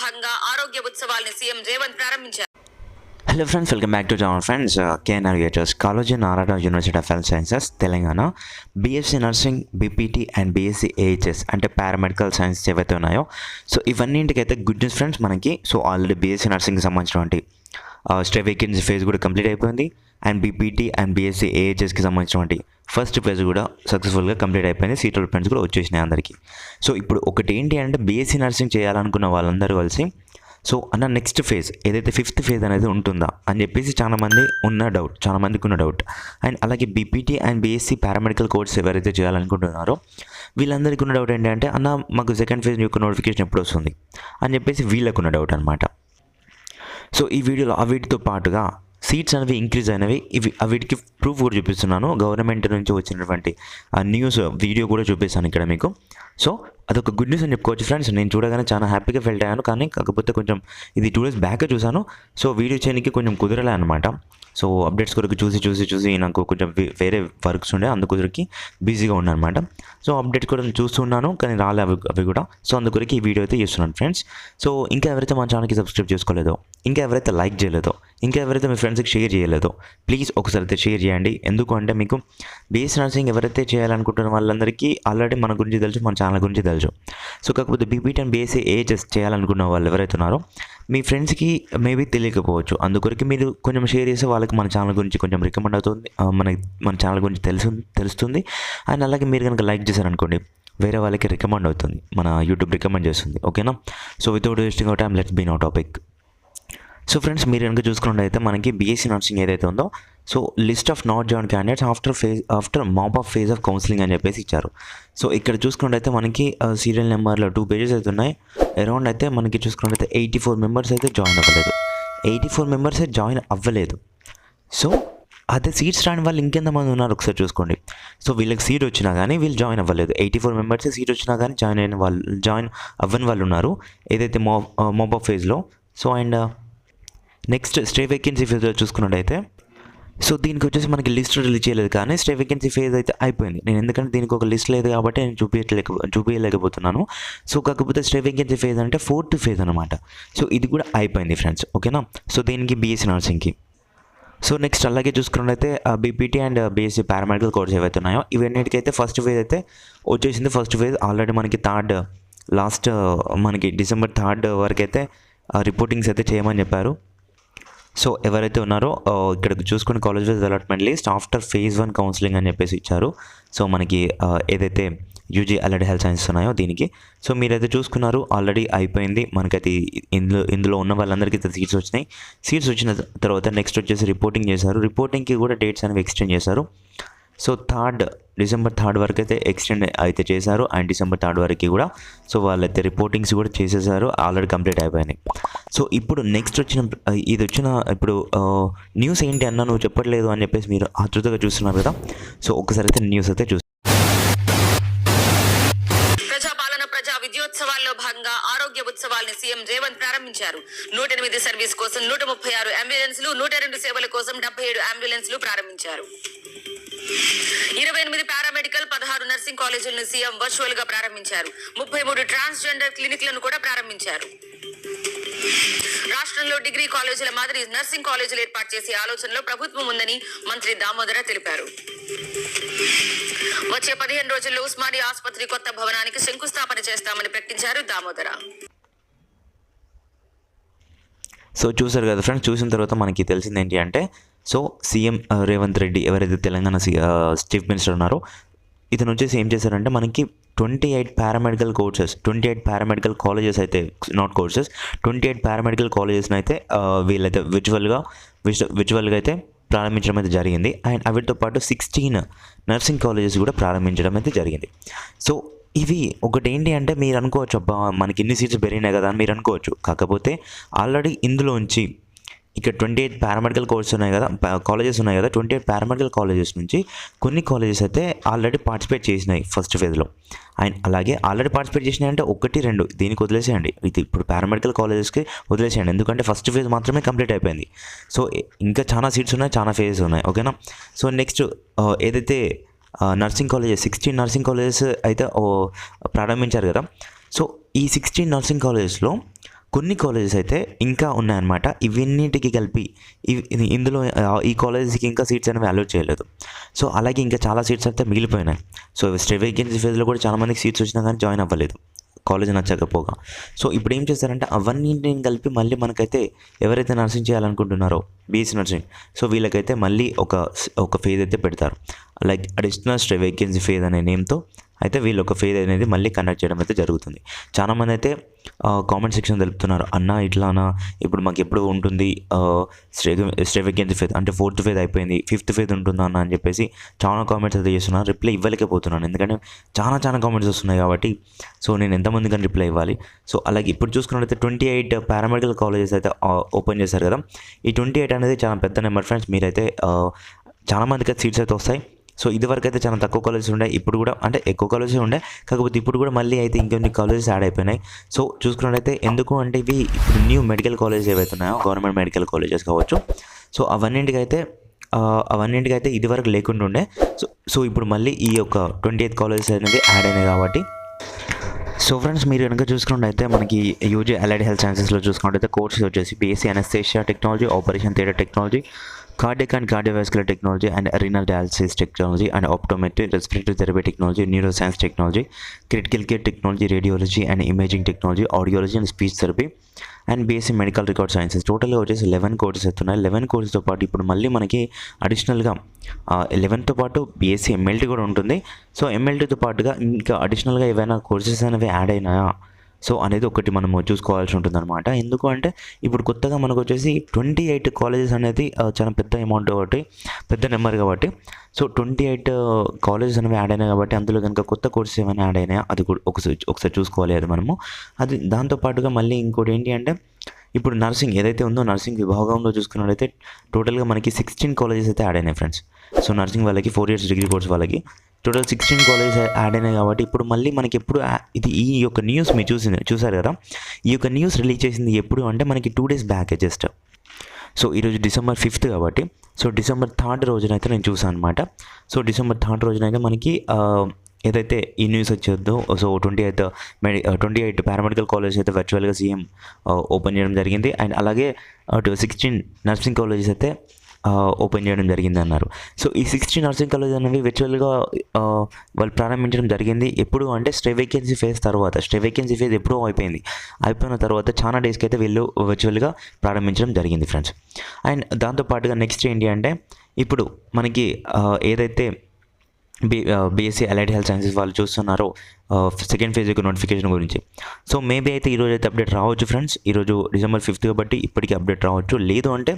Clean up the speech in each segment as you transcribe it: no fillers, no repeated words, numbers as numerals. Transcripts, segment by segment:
భాగంగా ఆరోగ్య ఉత్సవాలను సీఎం రేవంత్ ప్రారంభించారు. Hello friends, welcome back to our friends KNR గేటర్స్ college Narayana university of health sciences Telangana. BSc nursing, BPT and BSc AHS అంటే paramedical science ఏవైతే ఉన్నాయో, సో ఇవన్నింటికైతే గుడ్ న్యూస్ ఫ్రెండ్స్ మనకి. సో ఆల్రెడీ బీఎస్సీ నర్సింగ్కి సంబంధించినటువంటి స్టే వేకెన్సీ ఫేజ్ కూడా complete అయిపోయింది. అండ్ బీపీటీ అండ్ బీఎస్సీ ఏహెచ్ఎస్కి సంబంధించినటువంటి ఫస్ట్ ఫేజ్ కూడా సక్సెస్ఫుల్గా కంప్లీట్ అయిపోయింది. సీట్ అలాట్మెంట్స్ కూడా వచ్చేసినాయి అందరికీ. సో ఇప్పుడు ఒకటి ఏంటి అంటే బీఎస్సీ నర్సింగ్ చేయాలనుకున్న వాళ్ళందరూ కలిసి సో అన్న నెక్స్ట్ ఫేజ్ ఏదైతే ఫిఫ్త్ ఫేజ్ అనేది ఉంటుందా అని చెప్పేసి చాలామందికి ఉన్న డౌట్. అండ్ అలాగే BPT and BSc paramedical course ఎవరైతే చేయాలనుకుంటున్నారో వీళ్ళందరికీ ఉన్న డౌట్ ఏంటంటే అన్న మాకు సెకండ్ ఫేజ్ యొక్క నోటిఫికేషన్ ఎప్పుడు వస్తుంది అని చెప్పేసి వీళ్ళకున్న డౌట్ అనమాట. సో ఈ వీడియోలో వీటితో పాటుగా సీట్స్ అనేవి ఇంక్రీజ్ అయినవి వీటికి ప్రూఫ్ కూడా చూపిస్తున్నాను. గవర్నమెంట్ నుంచి వచ్చినటువంటి న్యూస్ వీడియో కూడా చూపిస్తాను ఇక్కడ మీకు. సో అదొక గుడ్ న్యూస్ అని చెప్పుకోవచ్చు ఫ్రెండ్స్. నేను చూడగానే చాలా హ్యాపీగా ఫీల్ అయ్యాను. కానీ కాకపోతే కొంచెం ఇది 2 days బ్యాక్ చూశాను. సో వీడియో చేయడానికి కొంచెం కుదరలే అనమాట. సో అప్డేట్స్ కొరకు చూసి నాకు కొంచెం వేరే వర్క్స్ ఉండే, అందుకొరికి బిజీగా ఉన్నాను అనమాట. సో అప్డేట్స్ కూడా చూస్తున్నాను కానీ రాలే అవి కూడా. సో అందుకొరికి ఈ వీడియో అయితే చేస్తున్నాను ఫ్రెండ్స్. సో ఇంకా ఎవరైతే మా ఛానల్కి సబ్స్క్రైబ్ చేసుకోలేదో, ఇంకా ఎవరైతే లైక్ చేయలేదో, ఇంకా ఎవరైతే మీ ఫ్రెండ్స్కి షేర్ చేయలేదో ప్లీజ్ ఒకసారి అయితే షేర్ చేయండి. ఎందుకు అంటే మీకు బీఎస్సీ నర్సింగ్ ఎవరైతే చేయాలనుకుంటున్న వాళ్ళందరికీ ఆల్రెడీ మన గురించి తెలుసు, మన ఛానల్ గురించి తెలుసు. సో కాకపోతే బీపీటీ అండ్ బీఎస్సీ ఏహెచ్ఎస్ చేయాలనుకున్న వాళ్ళు ఎవరైతే ఉన్నారో మీ ఫ్రెండ్స్కి మేబీ తెలియకపోవచ్చు. అందుకొరకు మీరు కొంచెం షేర్ చేస్తే వాళ్ళకి మన ఛానల్ గురించి కొంచెం రికమెండ్ అవుతుంది, మన ఛానల్ గురించి తెలుస్తుంది. అండ్ అలాగే మీరు కనుక లైక్ చేశారనుకోండి వేరే వాళ్ళకి రికమెండ్ అవుతుంది, మన యూట్యూబ్ రికమెండ్ చేస్తుంది. ఓకేనా? So without wasting out time let's be no topic. So friends, మీరు కనుక చూసుకున్నట్టయితే మనకి బీఎస్సీ నర్సింగ్ ఏదైతే ఉందో so list of not join candidates after mop of phase of counselling అని చెప్పేసి ఇచ్చారు. సో ఇక్కడ చూసుకున్నట్టయితే మనకి సీరియల్ నెంబర్లో 2 pages అయితే ఉన్నాయి. అరౌండ్ అయితే మనకి చూసుకున్నట్టయితే 84 members అయితే జాయిన్ అవ్వలేదు. 84 members అయితే జాయిన్ అవ్వలేదు. సో అదే సీట్స్ రాని వాళ్ళు ఇంకెంతమంది ఉన్నారు ఒకసారి చూసుకోండి. సో వీళ్ళకి సీట్ వచ్చినా కానీ వీళ్ళు జాయిన్ అవ్వలేదు. 84 members సీట్ వచ్చినా కానీ జాయిన్ అవ్వని వాళ్ళు ఉన్నారు ఏదైతే మాప్ ఆఫ్ ఫేజ్లో. So and next stray vacancy ఫేజ్లో చూసుకున్నట్టయితే సో దీనికి వచ్చేసి మనకి లిస్ట్ రిలీజ్ చేయలేదు, కానీ స్టే వేకెన్సీ ఫేజ్ అయితే అయిపోయింది. నేను ఎందుకంటే దీనికి ఒక లిస్ట్ లేదు కాబట్టి నేను చూపించలేకపోతున్నాను. సో కాకపోతే స్టే వేకెన్సీ ఫేజ్ అంటే 4th phase అనమాట. సో ఇది కూడా అయిపోయింది ఫ్రెండ్స్. ఓకేనా? సో దీనికి బీఎస్సీ నర్సింగ్కి. సో నెక్స్ట్ అలాగే చూసుకున్నట్టయితే BPT and BSc paramedical course ఏవైతే ఉన్నాయో ఇవన్నిటికైతే ఫస్ట్ ఫేజ్ అయితే వచ్చేసింది. ఫస్ట్ ఫేజ్ ఆల్రెడీ మనకి మనకి December 3rd వరకు అయితే రిపోర్టింగ్స్ అయితే చేయమని చెప్పారు. సో ఎవరైతే ఉన్నారో ఇక్కడ చూసుకుని college wise allotment list after phase 1 counselling అని చెప్పేసి ఇచ్చారు. సో మనకి ఏదైతే యూజీ అలైడ్ హెల్త్ సైన్సెస్ ఉన్నాయో దీనికి. సో మీరైతే చూసుకున్నారు ఆల్రెడీ అయిపోయింది. మనకైతే ఇందులో ఉన్న వాళ్ళందరికీ సీట్స్ వచ్చినాయి. సీట్స్ వచ్చిన తర్వాత నెక్స్ట్ వచ్చేసి రిపోర్టింగ్ చేశారు. రిపోర్టింగ్కి కూడా డేట్స్ అనేవి ఎక్స్టెండ్ చేశారు. సో December 3rd వరకు అయితే ఎక్స్టెండ్ అయితే చేశారు. అండ్ December 3rd వరకు కూడా సో వాళ్ళైతే రిపోర్టింగ్స్ కూడా చేసేసారు, ఆల్రెడీ కంప్లీట్ అయిపోయినాయి. సో ఇప్పుడు నెక్స్ట్ వచ్చిన ఇప్పుడు న్యూస్ ఏంటి అన్న నువ్వు చెప్పట్లేదు అని చెప్పేసి మీరు ఆతృతగా చూస్తున్నారు కదా. సో ఒకసారి అయితే న్యూస్ అయితే ప్రజా విద్యోత్సవాల్లో భాగంగా ఆరోగ్య ఉత్సవాలను సీఎం రేవంత్ ప్రారంభించారు. 108 సర్వీస్ కోసం 136 అంబులెన్స్లు, 102 సేవల కోసం 77 అంబులెన్స్లు ప్రారంభించారు. 28 పారామెడికల్, 16 నర్సింగ్ కాలేజీలను సీఎం వర్చువల్ గా ప్రారంభించారు. 33 ట్రాన్స్జెండర్ క్లినిక్లను కూడా ప్రారంభించారు. రాష్ట్రంలో డిగ్రీ కాలేజీల మాదిరి నర్సింగ్ కాలేజీలు ఏర్పాటు చేసే ఆలోచనలో ప్రభుత్వం ఉందని మంత్రి దామోదర తెలిపారు. వచ్చే 15 రోజుల్లో ఉస్మానియా ఆసుపత్రి కొత్త భవనానికి శంకుస్థాపన చేస్తామని ప్రకటించారు దామోదర. సో చూసారు కదా ఫ్రెండ్స్, చూసిన తర్వాత మనకి తెలిసింది ఏంటి అంటే సో సీఎం రేవంత్ రెడ్డి ఎవరైతే తెలంగాణ చీఫ్ మినిస్టర్ ఉన్నారో ఇతను వచ్చేసి ఏం చేశారంటే మనకి 28 పారామెడికల్ కాలేజెస్ అయితే నాట్ కోర్సెస్ 28 పారామెడికల్ కాలేజెస్ని అయితే వీళ్ళైతే విజువల్గా అయితే ప్రారంభించడం అయితే జరిగింది. అండ్ వీటితో పాటు 16 నర్సింగ్ కాలేజెస్ కూడా ప్రారంభించడం అయితే జరిగింది. సో ఇవి ఒకటి ఏంటి అంటే మీరు అనుకోవచ్చు అబ్బా మనకి ఇన్ని సీట్స్ పెరిగినాయి కదా అని మీరు అనుకోవచ్చు. కాకపోతే ఆల్రెడీ ఇందులోంచి ఇక్కడ 28 పారామెడికల్ కోర్సెస్ ఉన్నాయి కదా, కాలేజెస్ ఉన్నాయి కదా. 28 పారామెడికల్ కాలేజెస్ నుంచి కొన్ని కాలేజెస్ అయితే ఆల్రెడీ పార్టిసిపేట్ చేసినాయి ఫస్ట్ ఫేజ్లో. అండ్ అలాగే ఆల్రెడీ పార్టిసిపేట్ చేసినాయి అంటే 1-2 దీనికి వదిలేసేయండి. ఇది ఇప్పుడు పారామెడికల్ కాలేజెస్కి వదిలేసేయండి, ఎందుకంటే ఫస్ట్ ఫేజ్ మాత్రమే కంప్లీట్ అయిపోయింది. సో ఇంకా చాలా సీట్స్ ఉన్నాయి, చాలా ఫేజెస్ ఉన్నాయి. ఓకేనా? సో నెక్స్ట్ ఏదైతే నర్సింగ్ కాలేజెస్ 16 నర్సింగ్ కాలేజెస్ అయితే ప్రారంభించారు కదా. సో ఈ 16 నర్సింగ్ కాలేజెస్లో కొన్ని కాలేజెస్ అయితే ఇంకా ఉన్నాయన్నమాట. ఇవన్నిటికి కలిపి ఇందులో ఈ కాలేజెస్కి ఇంకా సీట్స్ అనేవి అలౌట్ చేయలేదు. సో అలాగే ఇంకా చాలా సీట్స్ అయితే మిగిలిపోయినాయి. సో స్టే వేకెన్సీ ఫేజ్లో కూడా చాలామందికి సీట్స్ వచ్చినా కానీ జాయిన్ అవ్వలేదు కాలేజ్ నచ్చకపోగా. సో ఇప్పుడు ఏం చేస్తారంటే అవన్నింటిని కలిపి మళ్ళీ మనకైతే ఎవరైతే నర్సింగ్ చేయాలనుకుంటున్నారో బీఎస్సీ నర్సింగ్, సో వీళ్ళకైతే మళ్ళీ ఒక ఫేజ్ అయితే పెడతారు. Like additional stay vacancy phase అనే నేమ్తో అయితే వీళ్ళు ఒక ఫేజ్ అనేది మళ్ళీ కండక్ట్ చేయడం అయితే జరుగుతుంది. చాలామంది అయితే కామెంట్ సెక్షన్ తెలుపుతున్నారు, అన్న ఇట్లానా ఇప్పుడు మాకు ఎప్పుడు ఉంటుంది స్టే వేకెన్సీ ఫేజ్, అంటే 4th ఫేజ్ అయిపోయింది 5th ఫేజ్ ఉంటుందా అన్న అని చెప్పేసి చాలా కామెంట్స్ అయితే చేస్తున్నారు. రిప్లై ఇవ్వలేకపోతున్నాను ఎందుకంటే చాలా కామెంట్స్ వస్తున్నాయి కాబట్టి. సో నేను ఎంతమంది కానీ రిప్లై ఇవ్వాలి. సో అలాగే ఇప్పుడు చూసుకున్నట్లయితే 28 పారామెడికల్ కాలేజెస్ అయితే ఓపెన్ చేశారు కదా. ఈ 28 అనేది చాలా పెద్ద నెంబర్ ఫ్రెండ్స్. మీరైతే చాలామందికి అయితే సీట్స్ అయితే వస్తాయి. సో ఇదివరకు అయితే చాలా తక్కువ కాలేజెస్ ఉండే, ఇప్పుడు కూడా అంటే ఎక్కువ కాలేజెస్ ఉండే, కాకపోతే ఇప్పుడు కూడా మళ్ళీ అయితే ఇంకొన్ని కాలేజెస్ యాడ్ అయిపోయినాయి. సో చూసుకున్నట్లయితే ఎందుకు అంటే ఇవి ఇప్పుడు న్యూ మెడికల్ కాలేజెస్ ఏవైతే ఉన్నాయో గవర్నమెంట్ మెడికల్ కాలేజెస్ కావచ్చు, సో అవన్నింటికైతే ఇదివరకు లేకుండా ఉండే. సో ఇప్పుడు మళ్ళీ ఈ యొక్క 28 కాలేజెస్ అనేది యాడ్ అయినాయి కాబట్టి. సో ఫ్రెండ్స్ మీరు కనుక చూసుకున్నట్టయితే మనకి యూజీ అలైడ్ హెల్త్ సైన్సెస్లో చూసుకున్నట్టయితే కోర్సెస్ వచ్చేసి BSc anaesthesia technology, operation theatre technology, cardiac and cardiovascular technology and renal dialysis technology and optometry, respiratory therapy technology, neuro science technology, critical care technology, radiology and imaging technology, audiology and speech therapy and BSc medical record sciences. టోటల్గా వచ్చేసి 11 courses అవుతున్నాయి. 11 కోర్సెస్తో పాటు ఇప్పుడు మళ్ళీ మనకి అడిషనల్గా 11తో పాటు BSc MLT కూడా ఉంటుంది. సో ఎంఎల్టీతో పాటుగా ఇంకా అడిషనల్గా ఏవైనా కోర్సెస్ అనేవి యాడ్ అయినాయా సో అనేది ఒకటి మనము చూసుకోవాల్సి ఉంటుందన్నమాట. ఎందుకు అంటే ఇప్పుడు కొత్తగా మనకు వచ్చేసి 28 కాలేజెస్ అనేది చాలా పెద్ద అమౌంట్ కాబట్టి, పెద్ద నెంబర్ కాబట్టి. సో 28 కాలేజెస్ అనేవి యాడ్ అయినాయి కాబట్టి అందులో కనుక కొత్త కోర్సెస్ ఏమైనా యాడ్ అయినాయా అది కూడా ఒకసారి చూసుకోవాలి. అది మనము అది దాంతోపాటుగా మళ్ళీ ఇంకోటి ఏంటి అంటే ఇప్పుడు నర్సింగ్ ఏదైతే ఉందో నర్సింగ్ విభాగంలో చూసుకున్నట్లయితే టోటల్గా మనకి 16 కాలేజెస్ అయితే యాడ్ అయినాయి ఫ్రెండ్స్. సో నర్సింగ్ వాళ్ళకి 4 years డిగ్రీ కోర్స్ వాళ్ళకి టోటల్ 16 కాలేజెస్ యాడ్ అయినాయి కాబట్టి ఇప్పుడు మళ్ళీ మనకి ఎప్పుడు ఈ యొక్క న్యూస్ మీరు చూసారు కదా. ఈ యొక్క న్యూస్ రిలీజ్ చేసింది ఎప్పుడు అంటే మనకి 2 days బ్యాక్ జస్ట్. సో ఈరోజు December 5th కాబట్టి సో December 3rd రోజునైతే నేను చూసాను అనమాట. సో December 3rd రోజునైతే మనకి ఏదైతే ఈ న్యూస్ వచ్చేద్దో సో 28 పారామెడికల్ కాలేజెస్ అయితే వర్చువల్గా సీఎం ఓపెన్ చేయడం జరిగింది. అండ్ అలాగే 16 నర్సింగ్ కాలేజెస్ అయితే ఓపెన్ చేయడం జరిగింది అన్నారు. సో ఈ 16 నర్సింగ్ కాలేజ్ అనేవి వర్చువల్గా వాళ్ళు ప్రారంభించడం జరిగింది. ఎప్పుడు అంటే స్టే వేకెన్సీ ఫేజ్ తర్వాత, స్టే వేకెన్సీ ఫేజ్ ఎప్పుడో అయిపోయిన తర్వాత చాలా డేస్కి అయితే వీళ్ళు వర్చువల్గా ప్రారంభించడం జరిగింది ఫ్రెండ్స్. అండ్ దాంతోపాటుగా నెక్స్ట్ ఏంటి అంటే ఇప్పుడు మనకి ఏదైతే బీఎస్సీ అలైడ్ హెల్త్ సైన్సెస్ వాళ్ళు చూస్తున్నారో సెకండ్ ఫేజ్ యొక్క నోటిఫికేషన్ గురించి. సో మేబీ అయితే ఈరోజు అయితే అప్డేట్ రావచ్చు ఫ్రెండ్స్. ఈరోజు December 5th కాబట్టి ఇప్పటికీ అప్డేట్ రావచ్చు. లేదు అంటే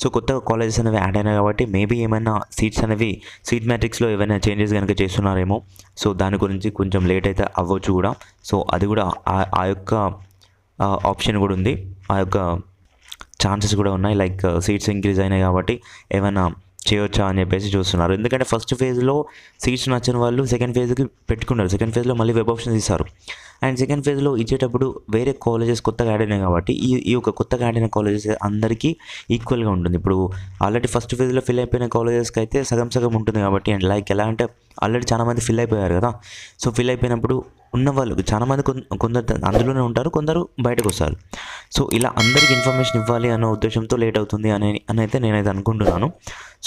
సో కొత్త కాలేజెస్ అనేవి యాడ్ అయినాయి కాబట్టి మేబీ ఏమైనా సీట్ మ్యాట్రిక్స్లో ఏమైనా చేంజెస్ కనుక చేస్తున్నారేమో. సో దాని గురించి కొంచెం లేట్ అయితే అవ్వచ్చు కూడా. సో అది కూడా ఆ యొక్క ఆప్షన్ కూడా ఉంది, ఆ యొక్క ఛాన్సెస్ కూడా ఉన్నాయి. లైక్ సీట్స్ ఇంక్రీజ్ అయినాయి కాబట్టి ఏమైనా చేయొచ్చా అని చెప్పేసి చూస్తున్నారు. ఎందుకంటే ఫస్ట్ ఫేజ్లో సీట్స్ నచ్చిన వాళ్ళు సెకండ్ ఫేజ్కి పెట్టుకున్నారు. సెకండ్ ఫేజ్లో మళ్ళీ వెబ్ ఆప్షన్స్ ఇస్తారు. అండ్ సెకండ్ ఫేజ్లో ఇచ్చేటప్పుడు వేరే కాలేజెస్ కొత్తగా యాడ్ అయినాయి కాబట్టి ఈ యొక్క కొత్తగా యాడ్ అయిన కాలేజెస్ అందరికీ ఈక్వల్గా ఉంటుంది. ఇప్పుడు ఆల్రెడీ ఫస్ట్ ఫేజ్లో ఫిల్ అయిపోయిన కాలేజెస్కి అయితే సగం ఉంటుంది కాబట్టి. అండ్ లైక్ ఎలా అంటే ఆల్రెడీ చాలామంది ఫిల్ అయిపోయారు కదా. సో ఫిల్ అయిపోయినప్పుడు ఉన్న వాళ్ళు చాలామంది కొందరు అందులోనే ఉంటారు, కొందరు బయటకు వస్తారు. సో ఇలా అందరికీ ఇన్ఫర్మేషన్ ఇవ్వాలి అనే ఉద్దేశంతో లేట్ అవుతుంది అని అయితే నేనైతే అనుకుంటున్నాను.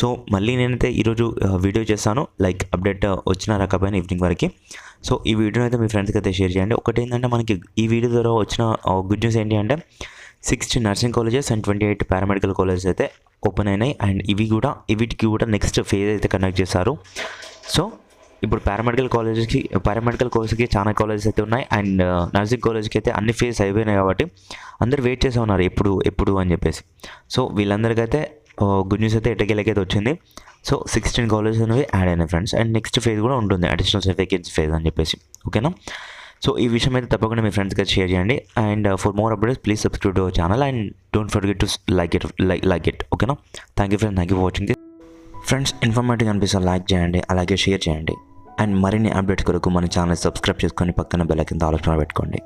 సో మళ్ళీ నేనైతే ఈరోజు వీడియో చేస్తాను, లైక్ అప్డేట్ వచ్చినా రాకపోయినా ఈవినింగ్ వరకు. సో ఈ వీడియోని అయితే మీ ఫ్రెండ్స్కి అయితే షేర్ చేయండి. ఒకటి ఏంటంటే మనకి ఈ వీడియో ద్వారా వచ్చిన గుడ్ న్యూస్ ఏంటి అంటే 16 nursing colleges and 28 paramedical colleges అయితే ఓపెన్ అయినాయి. అండ్ వీటికి కూడా నెక్స్ట్ ఫేజ్ అయితే కండక్ట్ చేస్తారు. సో ఇప్పుడు పారామెడికల్ కోర్స్కి చాలా కాలేజెస్ అయితే ఉన్నాయి. అండ్ నర్సింగ్ కాలేజ్కి అయితే అన్ని ఫేజ్ అయిపోయినాయి కాబట్టి అందరూ వెయిట్ చేస్తూ ఉన్నారు ఎప్పుడు అని చెప్పేసి. సో వీళ్ళందరికైతే గుడ్ న్యూస్ అయితే ఎట్టకేలకైతే వచ్చింది. సో 16 కాలేజెస్ అనేవి యాడ్ అయినాయి ఫ్రెండ్స్. అండ్ నెక్స్ట్ ఫేజ్ కూడా ఉంటుంది, అడిషనల్ వేకెన్సీ ఫేజ్ అని చెప్పేసి. ఓకేనా. సో ఈ విషయం అయితే తప్పకుండా మీ ఫ్రెండ్స్కి అయితే షేర్ చేయండి. And for more updates please subscribe to our channel and don't forget to like it. ఓకేనా. Thank you for watching this friends. Informative అనిపిస్తే లైక్ చేయండి, అలాగే షేర్ చేయండి. అండ్ మరిన్ని అప్డేట్స్ కొరకు మన ఛానల్ సబ్స్క్రైబ్ చేసుకొని పక్కన బెల్ ఐకాన్ ఆల్ ఆప్షన్ పెట్టుకోండి.